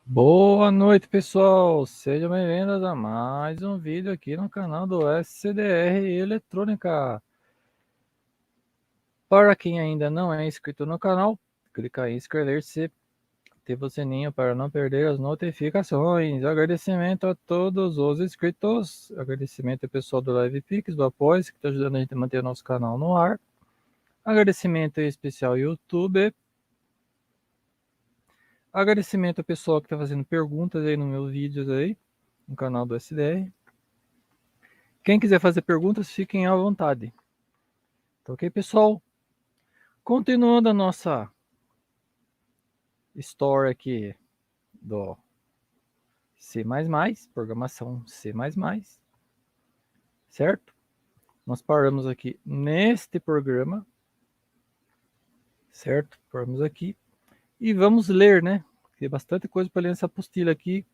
Boa noite, pessoal, sejam bem-vindos a mais um vídeo aqui no canal do SCDR Eletrônica. Para quem ainda não é inscrito no canal, clica em inscrever-se, ativa o sininho para não perder as notificações. Agradecimento a todos os inscritos, agradecimento ao pessoal do LivePix, do Apoia, que está ajudando a gente a manter o nosso canal no ar. Agradecimento em especial ao YouTube. Agradecimento ao pessoal que está fazendo perguntas aí nos meus vídeos aí, no canal do SDR. Quem quiser fazer perguntas, fiquem à vontade. Tá ok, pessoal? Continuando a nossa história aqui do C++, programação C++, certo? Nós paramos aqui neste programa, certo? Paramos aqui e vamos ler, né? Tem bastante coisa para ler nessa apostila aqui.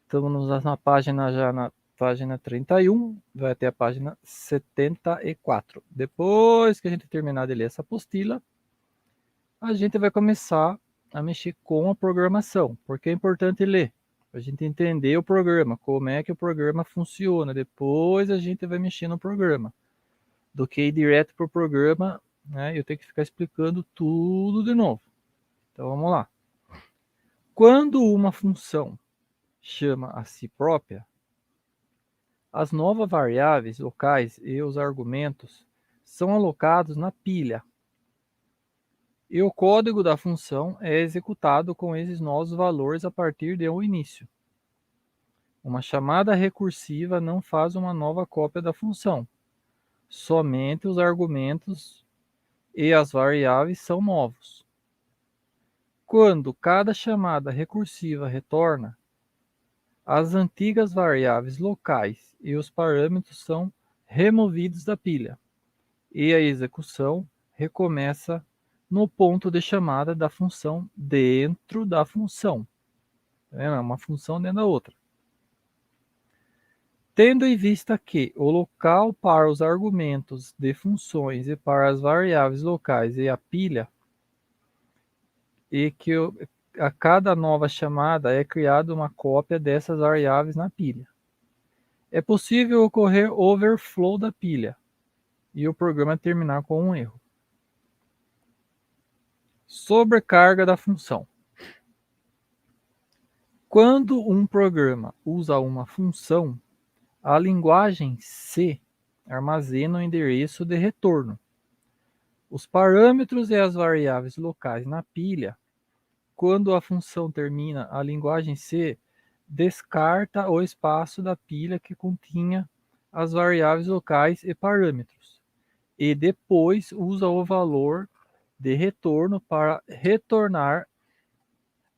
Estamos na página já na página 31, vai até a página 74. Depois que a gente terminar de ler essa apostila, a gente vai começar a mexer com a programação, porque é importante ler, a gente entender o programa, como é que o programa funciona. Depois a gente vai mexer no programa, do que ir direto para o programa, né? Eu tenho que ficar explicando tudo de novo. Então vamos lá. Quando uma função chama a si própria, as novas variáveis locais e os argumentos são alocados na pilha. E o código da função é executado com esses novos valores a partir de um início. Uma chamada recursiva não faz uma nova cópia da função. Somente os argumentos e as variáveis são novos. Quando cada chamada recursiva retorna, as antigas variáveis locais e os parâmetros são removidos da pilha, e a execução recomeça no ponto de chamada da função dentro da função. É uma função dentro da outra. Tendo em vista que o local para os argumentos de funções e para as variáveis locais é a pilha, e que a cada nova chamada é criada uma cópia dessas variáveis na pilha. É possível ocorrer overflow da pilha e o programa terminar com um erro. Sobrecarga da função. Quando um programa usa uma função, a linguagem C armazena o endereço de retorno. Os parâmetros e as variáveis locais na pilha. Quando a função termina, a linguagem C descarta o espaço da pilha que continha as variáveis locais e parâmetros, e depois usa o valor de retorno para retornar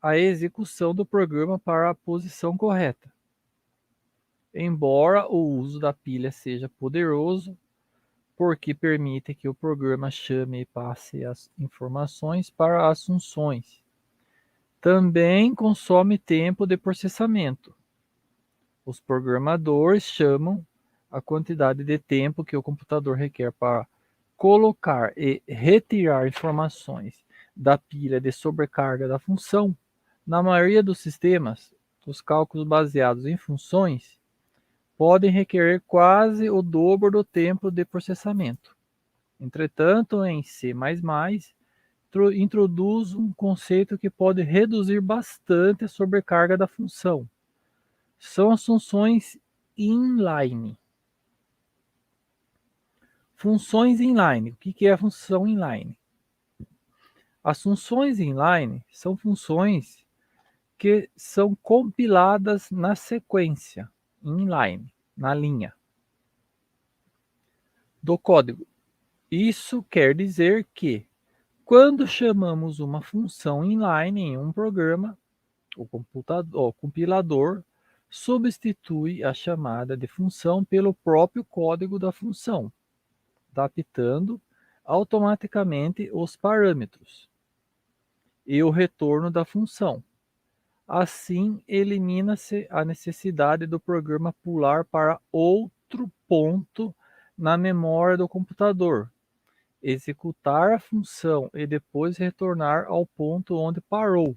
a execução do programa para a posição correta. Embora o uso da pilha seja poderoso, porque permite que o programa chame e passe as informações para as funções. Também consome tempo de processamento. Os programadores chamam a quantidade de tempo que o computador requer para colocar e retirar informações da pilha de sobrecarga da função. Na maioria dos sistemas, os cálculos baseados em funções podem requerer quase o dobro do tempo de processamento. Entretanto, em C++, introduz um conceito que pode reduzir bastante a sobrecarga da função. São as funções inline. Funções inline. O que é a função inline? As funções inline são funções que são compiladas na sequência, inline, na linha do código. Isso quer dizer que, quando chamamos uma função inline em um programa, o compilador substitui a chamada de função pelo próprio código da função, adaptando automaticamente os parâmetros e o retorno da função. Assim, elimina-se a necessidade do programa pular para outro ponto na memória do computador, executar a função e depois retornar ao ponto onde parou,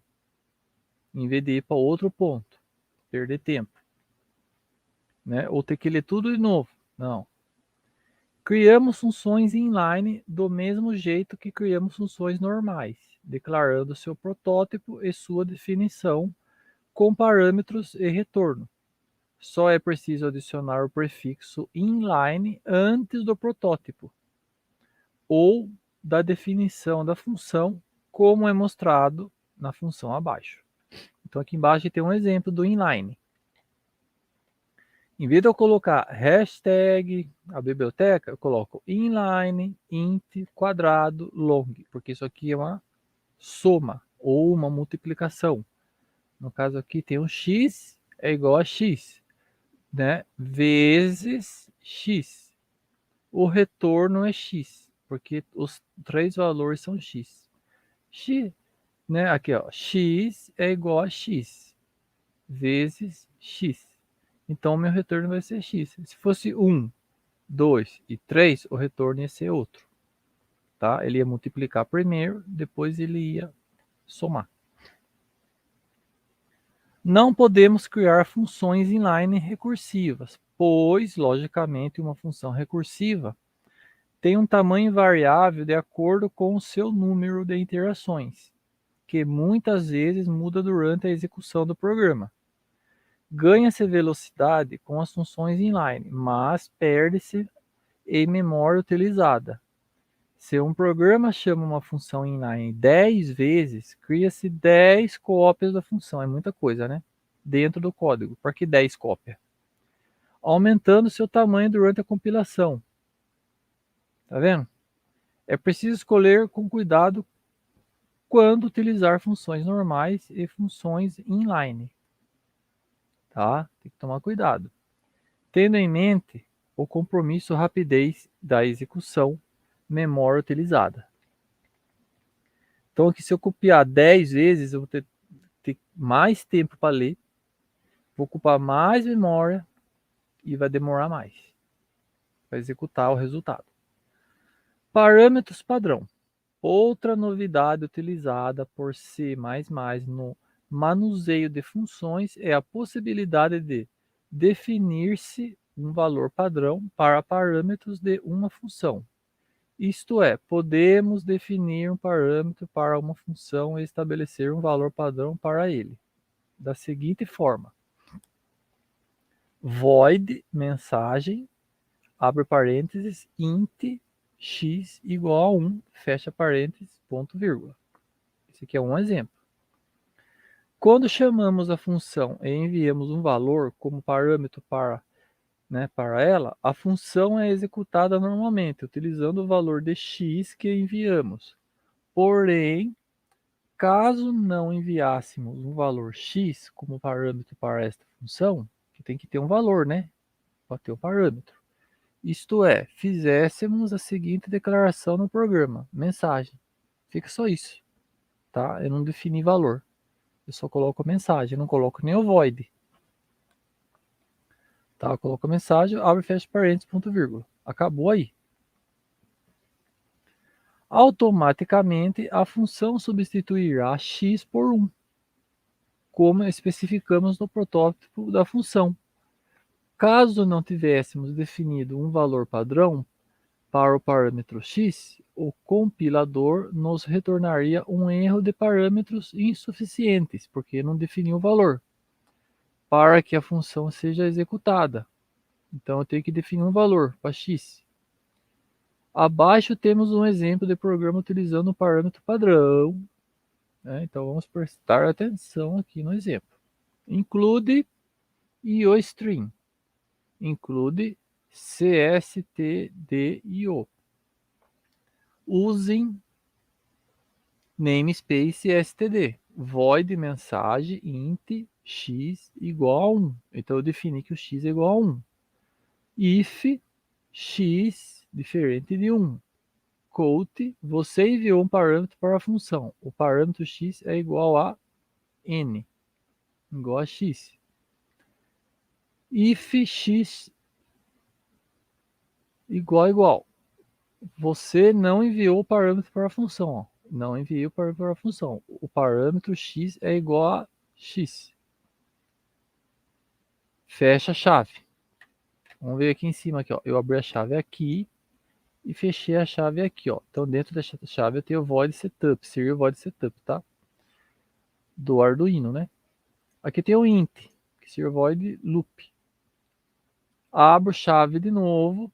em vez de ir para outro ponto, perder tempo, né? Ou ter que ler tudo de novo. Não. Criamos funções inline do mesmo jeito que criamos funções normais, declarando seu protótipo e sua definição com parâmetros e retorno. Só é preciso adicionar o prefixo inline antes do protótipo ou da definição da função, como é mostrado na função abaixo. Então aqui embaixo tem um exemplo do inline. Em vez de eu colocar hashtag, a biblioteca, eu coloco inline, int, quadrado, long, porque isso aqui é uma soma ou uma multiplicação. No caso aqui tem um x é igual a x, né, vezes x. O retorno é x, porque os três valores são x. X, né, aqui ó, x é igual a x vezes x. Então, o meu retorno vai ser x. Se fosse 1, 2 e 3, o retorno ia ser outro. Tá? Ele ia multiplicar primeiro, depois ele ia somar. Não podemos criar funções inline recursivas, pois, logicamente, uma função recursiva tem um tamanho variável de acordo com o seu número de iterações, que muitas vezes muda durante a execução do programa. Ganha-se velocidade com as funções inline, mas perde-se em memória utilizada. Se um programa chama uma função inline 10 vezes, cria-se 10 cópias da função. É muita coisa, né? Dentro do código. Por que 10 cópias? Aumentando seu tamanho durante a compilação. Tá vendo? É preciso escolher com cuidado quando utilizar funções normais e funções inline. Tá? Tem que tomar cuidado. Tendo em mente o compromisso rapidez da execução, memória utilizada. Então, aqui, se eu copiar 10 vezes, eu vou ter mais tempo para ler, vou ocupar mais memória e vai demorar mais para executar o resultado. Parâmetros padrão. Outra novidade utilizada por C++ no manuseio de funções é a possibilidade de definir-se um valor padrão para parâmetros de uma função. Isto é, podemos definir um parâmetro para uma função e estabelecer um valor padrão para ele, da seguinte forma: void mensagem, abre parênteses, int x igual a 1, fecha parênteses, ponto vírgula. Esse aqui é um exemplo. Quando chamamos a função e enviamos um valor como parâmetro para ela, a função é executada normalmente, utilizando o valor de x que enviamos. Porém, caso não enviássemos um valor x como parâmetro para esta função, que tem que ter um valor, né? Para ter um parâmetro. isto é, fizéssemos a seguinte declaração no programa, mensagem. Fica só isso, tá? Eu não defini valor. Eu só coloco a mensagem, não coloco nem o void. Tá? Eu coloco a mensagem, abre e fecha parênteses, ponto vírgula. Acabou aí. Automaticamente, a função substituirá x por 1, como especificamos no protótipo da função. Caso não tivéssemos definido um valor padrão para o parâmetro x, o compilador nos retornaria um erro de parâmetros insuficientes, porque não definiu o valor, para que a função seja executada. Então, eu tenho que definir um valor para x. Abaixo temos um exemplo de programa utilizando o parâmetro padrão. Né? Então, vamos prestar atenção aqui no exemplo. Include IOString. Include cstdio. Usem namespace std. Void mensagem int x igual a 1. Então, eu defini que o x é igual a 1. If x diferente de 1. Count, você enviou um parâmetro para a função. O parâmetro x é igual a n, igual a x. If x igual. Você não enviou o parâmetro para a função. Ó. Não enviei o parâmetro para a função. O parâmetro x é igual a x. Fecha a chave. Vamos ver aqui em cima. Aqui, ó. Eu abri a chave aqui e fechei a chave aqui. Ó. Então, dentro dessa chave eu tenho o void setup, serial void setup, tá? Do Arduino, né? Aqui tem o int, que serial void loop. Abro chave de novo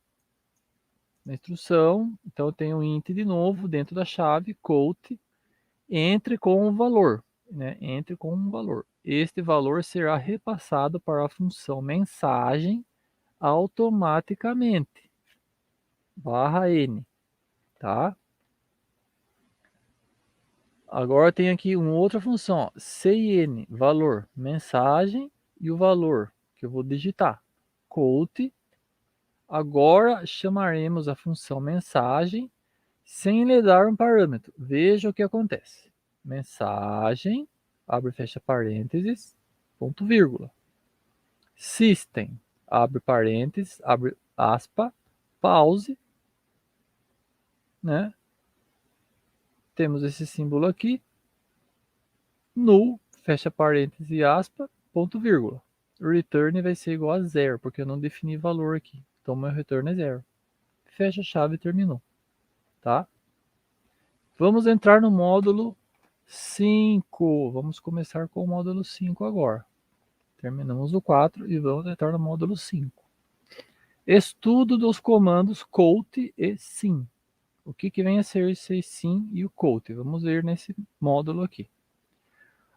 na instrução. Então, eu tenho o int de novo dentro da chave, count, entre com o valor. Né? Entre com um valor. Este valor será repassado para a função mensagem automaticamente. /n, tá? Agora tem aqui uma outra função, ó, cin, valor, mensagem e o valor que eu vou digitar. Count. Agora chamaremos a função mensagem sem lhe dar um parâmetro. Veja o que acontece. Mensagem, abre e fecha parênteses, ponto vírgula. System, abre parênteses, abre aspa, pause, né? Temos esse símbolo aqui, null, fecha parênteses e aspa, ponto vírgula. O return vai ser igual a zero, porque eu não defini valor aqui. Então, meu retorno é zero. Fecha a chave e terminou. Tá? Vamos entrar no módulo 5. Vamos começar com o módulo 5 agora. Terminamos o 4 e vamos entrar no módulo 5. Estudo dos comandos count e sim. O que vem a ser esse sim e o count? Vamos ver nesse módulo aqui.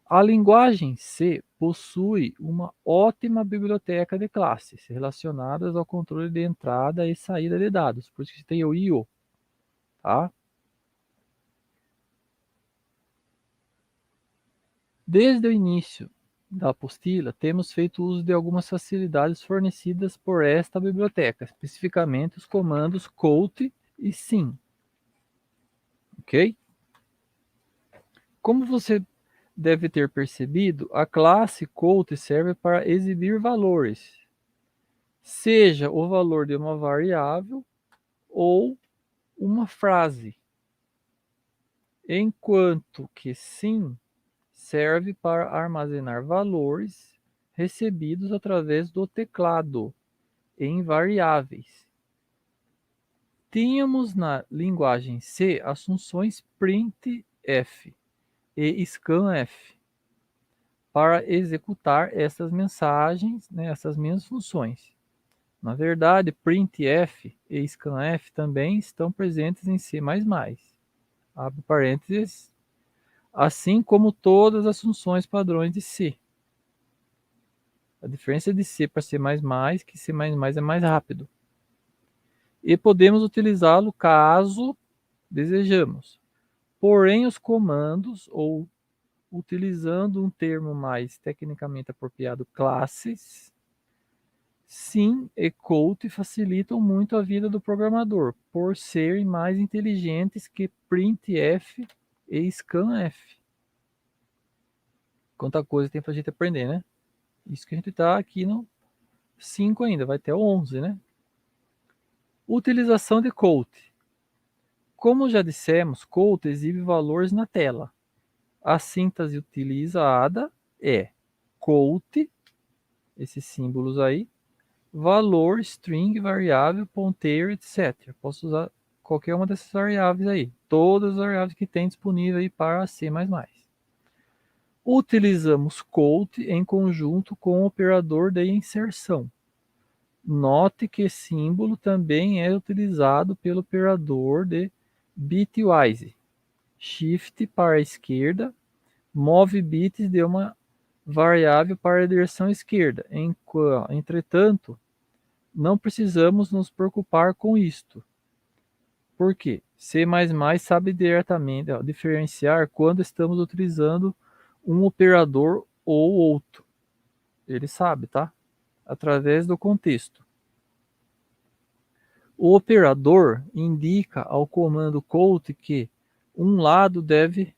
A linguagem C possui uma ótima biblioteca de classes relacionadas ao controle de entrada e saída de dados. Por isso que tem o IO. Tá? Desde o início da apostila, temos feito uso de algumas facilidades fornecidas por esta biblioteca, especificamente os comandos count e sim. Ok? Como você deve ter percebido, a classe count serve para exibir valores, seja o valor de uma variável ou uma frase, enquanto que sim serve para armazenar valores recebidos através do teclado em variáveis. Tínhamos na linguagem C as funções printf e scanf para executar essas mensagens, né, essas mesmas funções. Na verdade, printf e scanf também estão presentes em C++. Abre parênteses, assim como todas as funções padrões de C. A diferença de C para C++ é que C++ é mais rápido. E podemos utilizá-lo caso desejamos. Porém, os comandos, ou utilizando um termo mais tecnicamente apropriado, classes, Sim e Cout facilitam muito a vida do programador, por serem mais inteligentes que printf e scanf. Quanta coisa tem pra gente aprender, né? Isso que a gente tá aqui no 5 ainda, vai até o 11, né? Utilização de Cout. Como já dissemos, Cout exibe valores na tela. A síntese utilizada é Cout, esses símbolos aí, valor, string, variável, ponteiro, etc. Posso usar qualquer uma dessas variáveis aí. Todas as variáveis que tem disponível aí para C++. Utilizamos Cout em conjunto com o operador de inserção. Note que símbolo também é utilizado pelo operador de bitwise. Shift para a esquerda move bits de uma variável para a direção esquerda. Entretanto, não precisamos nos preocupar com isto. Por quê? C++ sabe diretamente diferenciar quando estamos utilizando um operador ou outro. Ele sabe, tá? Através do contexto. O operador indica ao comando Cout que um lado deve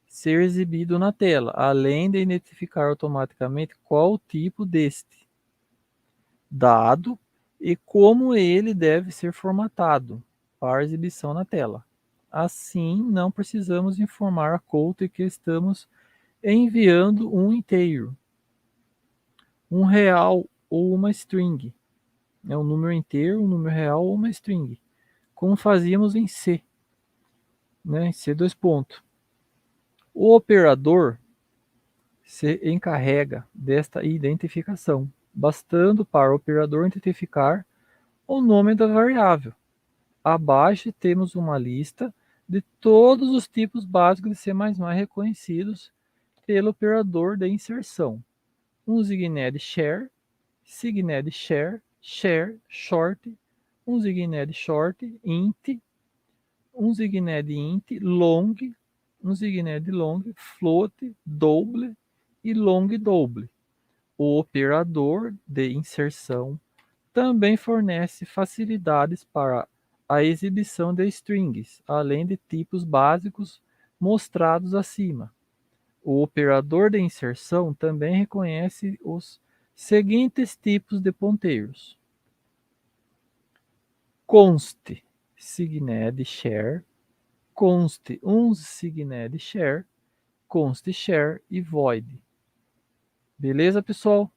ser exibido na tela, além de identificar automaticamente qual o tipo deste dado e como ele deve ser formatado para exibição na tela. Assim, não precisamos informar a Cout que estamos enviando um inteiro, um real ou uma string. É um número inteiro, um número real ou uma string, como fazíamos em C, né? C dois pontos. O operador se encarrega desta identificação, bastando para o operador identificar o nome da variável. Abaixo temos uma lista de todos os tipos básicos de C++ reconhecidos pelo operador de inserção. Um signed share, share, short, um signed short, int, um signed int, long, um signed long, float, double e long double. O operador de inserção também fornece facilidades para a exibição de strings, além de tipos básicos mostrados acima. O operador de inserção também reconhece os seguintes tipos de ponteiros: const signed share, const unsigned share, const share e void. Beleza, pessoal?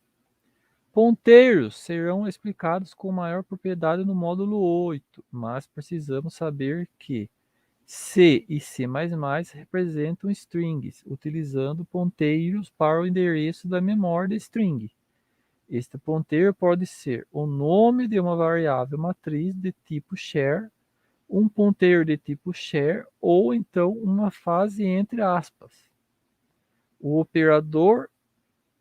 Ponteiros serão explicados com maior propriedade no módulo 8, mas precisamos saber que C e C++ representam strings, utilizando ponteiros para o endereço da memória da string. Este ponteiro pode ser o nome de uma variável matriz de tipo char, um ponteiro de tipo char ou então uma frase entre aspas. O operador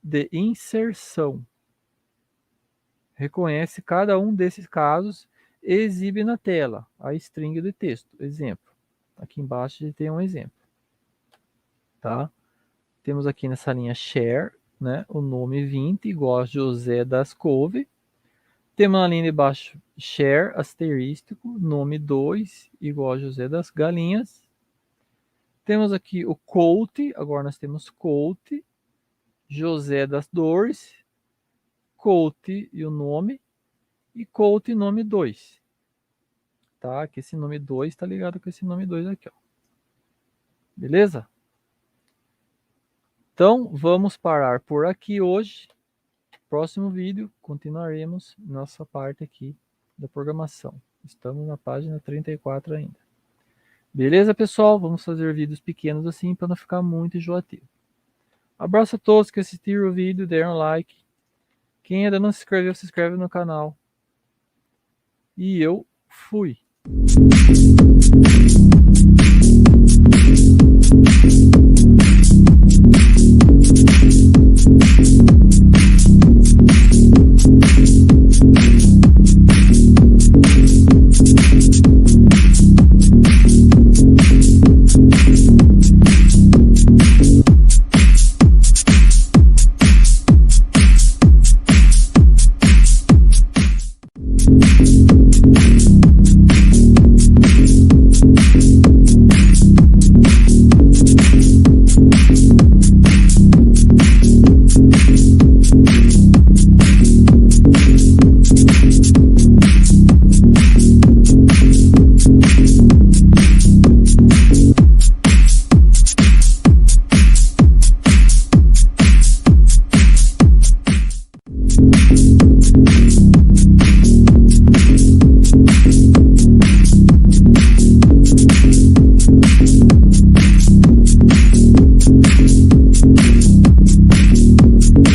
de inserção reconhece cada um desses casos e exibe na tela a string de texto. Exemplo. Aqui embaixo a gente tem um exemplo. Tá? Temos aqui nessa linha share, né, o nome 20 igual a José das Couve. Temos na linha de baixo share asterístico, nome 2 igual a José das Galinhas. Temos aqui o Cout, agora nós temos Cout, José das Dores, Cout e o nome, e Cout nome 2. Tá? Que esse nome 2 está ligado com esse nome 2 aqui, ó. Beleza? Então, vamos parar por aqui hoje. Próximo vídeo, continuaremos nossa parte aqui da programação. Estamos na página 34 ainda. Beleza, pessoal? Vamos fazer vídeos pequenos assim para não ficar muito enjoativo. Abraço a todos que assistiram o vídeo, deram like. Quem ainda não se inscreveu, se inscreve no canal. E eu fui.